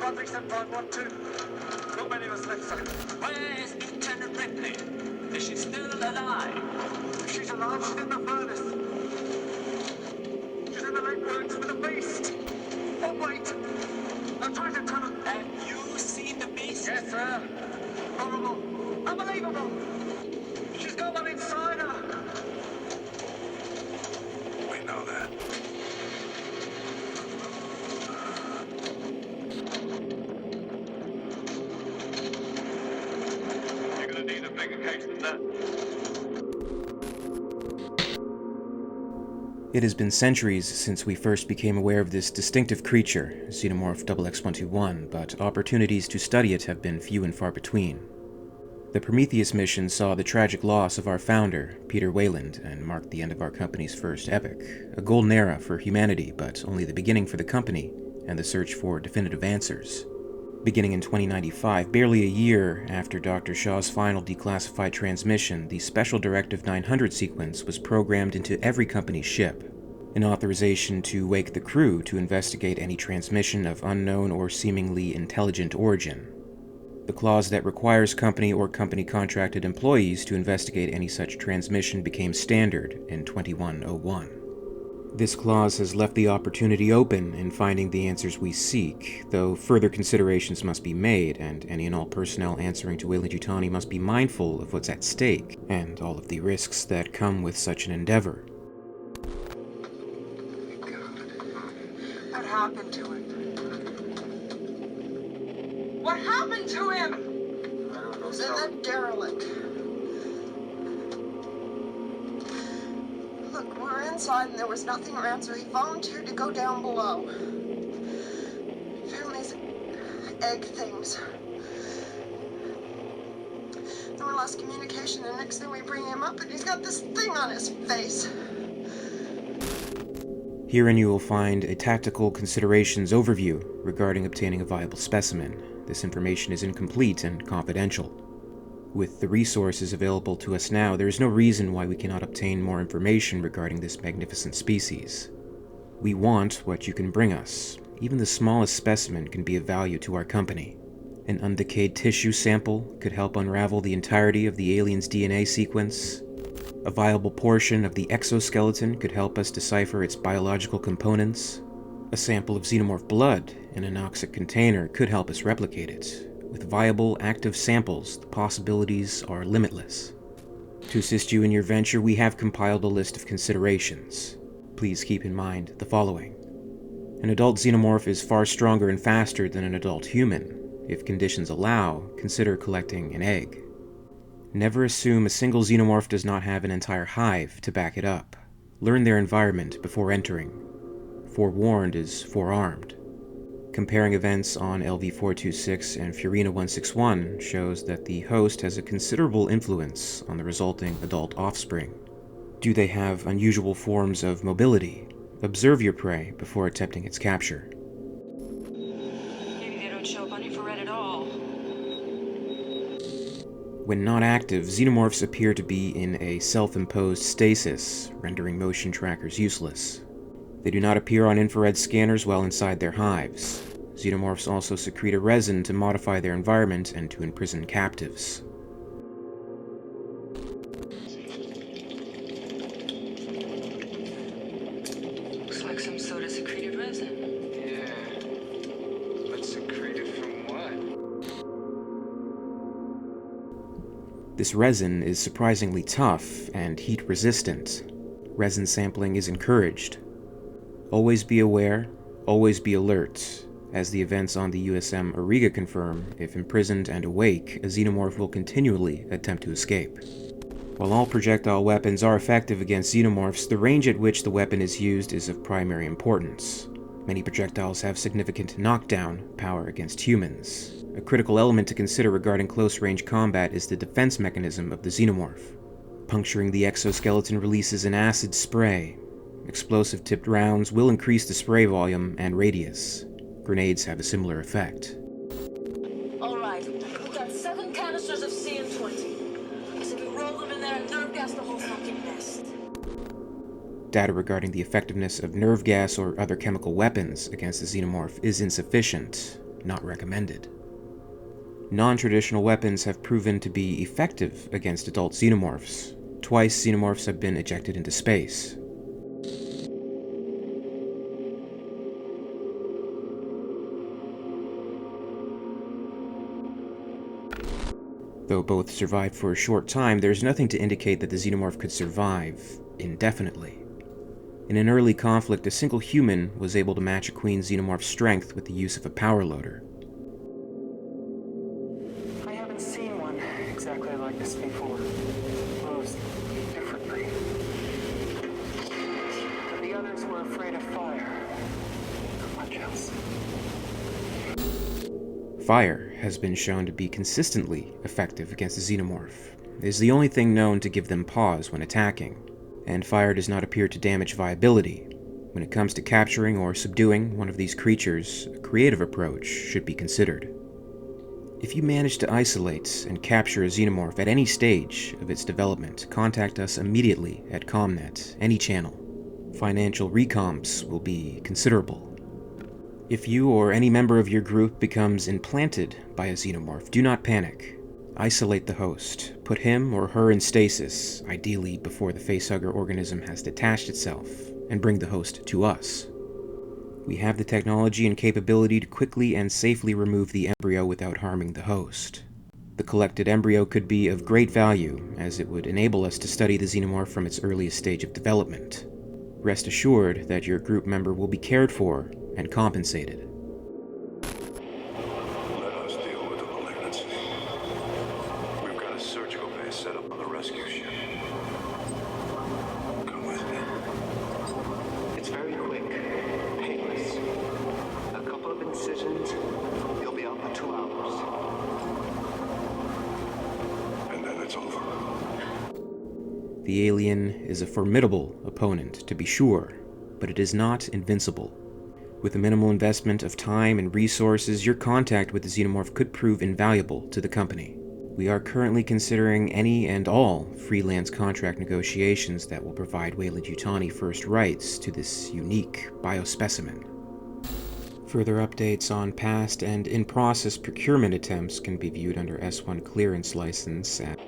137.12. Not many of us left, sir. Where's Lieutenant Ripley? Is she still alive? If she's alive, she's in the furnace. She's in the lake works with a beast. Oh, wait. I'm trying to tell her. Have you seen the beast? Yes, sir. Horrible. Unbelievable. She's got one inside her. We know that. You're gonna need a bigger case than that. It has been centuries since we first became aware of this distinctive creature, Xenomorph XX121, but opportunities to study it have been few and far between. The Prometheus mission saw the tragic loss of our founder, Peter Weyland, and marked the end of our company's first epoch, a golden era for humanity, but only the beginning for the company and the search for definitive answers. Beginning in 2095, barely a year after Dr. Shaw's final declassified transmission, the Special Directive 900 sequence was programmed into every company's ship, an authorization to wake the crew to investigate any transmission of unknown or seemingly intelligent origin. The clause that requires company or company-contracted employees to investigate any such transmission became standard in 2101. This clause has left the opportunity open in finding the answers we seek, though further considerations must be made, and any and all personnel answering to Weyland-Yutani must be mindful of what's at stake, and all of the risks that come with such an endeavor. What happened to him? What happened to him? He was in that derelict. Look, we're inside and there was nothing around, so he volunteered to go down below. Found these egg things. Then we lost communication, and next thing we bring him up, and he's got this thing on his face. Herein you will find a tactical considerations overview regarding obtaining a viable specimen. This information is incomplete and confidential. With the resources available to us now, there is no reason why we cannot obtain more information regarding this magnificent species. We want what you can bring us. Even the smallest specimen can be of value to our company. An undecayed tissue sample could help unravel the entirety of the alien's DNA sequence. A viable portion of the exoskeleton could help us decipher its biological components. A sample of xenomorph blood in an anoxic container could help us replicate it. With viable, active samples, the possibilities are limitless. To assist you in your venture, we have compiled a list of considerations. Please keep in mind the following. An adult xenomorph is far stronger and faster than an adult human. If conditions allow, consider collecting an egg. Never assume a single xenomorph does not have an entire hive to back it up. Learn their environment before entering. Forewarned is forearmed. Comparing events on LV-426 and Furina-161 shows that the host has a considerable influence on the resulting adult offspring. Do they have unusual forms of mobility? Observe your prey before attempting its capture. Maybe they don't show up on infrared at all. When not active, xenomorphs appear to be in a self-imposed stasis, rendering motion trackers useless. They do not appear on infrared scanners while inside their hives. Xenomorphs also secrete a resin to modify their environment and to imprison captives. Looks like some sort of secreted resin. Yeah. But secreted from what? This resin is surprisingly tough and heat-resistant. Resin sampling is encouraged. Always be aware, always be alert. As the events on the USM Auriga confirm, if imprisoned and awake, a xenomorph will continually attempt to escape. While all projectile weapons are effective against xenomorphs, the range at which the weapon is used is of primary importance. Many projectiles have significant knockdown power against humans. A critical element to consider regarding close-range combat is the defense mechanism of the xenomorph. Puncturing the exoskeleton releases an acid spray. Explosive-tipped rounds will increase the spray volume and radius. Grenades have a similar effect. All right, we've got 7 canisters of CM20. I said we roll them in there and nerve gas the whole fucking nest. Data regarding the effectiveness of nerve gas or other chemical weapons against the xenomorph is insufficient. not recommended. Non-traditional weapons have proven to be effective against adult xenomorphs. Twice, xenomorphs have been ejected into space. Though both survived for a short time, there's nothing to indicate that the xenomorph could survive indefinitely. In an early conflict, a single human was able to match a queen xenomorph's strength with the use of a power loader. I haven't seen one exactly like this before. Glows differently. But the others were afraid of fire. Not much else. Fire has been shown to be consistently effective against the xenomorph. It is the only thing known to give them pause when attacking, and fire does not appear to damage viability. When it comes to capturing or subduing one of these creatures, a creative approach should be considered. If you manage to isolate and capture a xenomorph at any stage of its development, contact us immediately at ComNet, any channel. Financial recomps will be considerable. If you or any member of your group becomes implanted by a xenomorph, do not panic. Isolate the host. Put him or her in stasis, ideally before the facehugger organism has detached itself, and bring the host to us. We have the technology and capability to quickly and safely remove the embryo without harming the host. The collected embryo could be of great value, as it would enable us to study the xenomorph from its earliest stage of development. Rest assured that your group member will be cared for and compensated. Let us deal with the malignancy. We've got a surgical bay set up on the rescue ship. Come with me. It's very quick, painless. A couple of incisions, you'll be out for 2 hours. And then it's over. The alien is a formidable opponent, to be sure, but it is not invincible. With a minimal investment of time and resources, your contact with the xenomorph could prove invaluable to the company. We are currently considering any and all freelance contract negotiations that will provide WEYLAND-YUTANI first rights to this unique biospecimen. Further updates on past and in-process procurement attempts can be viewed under S1 clearance license at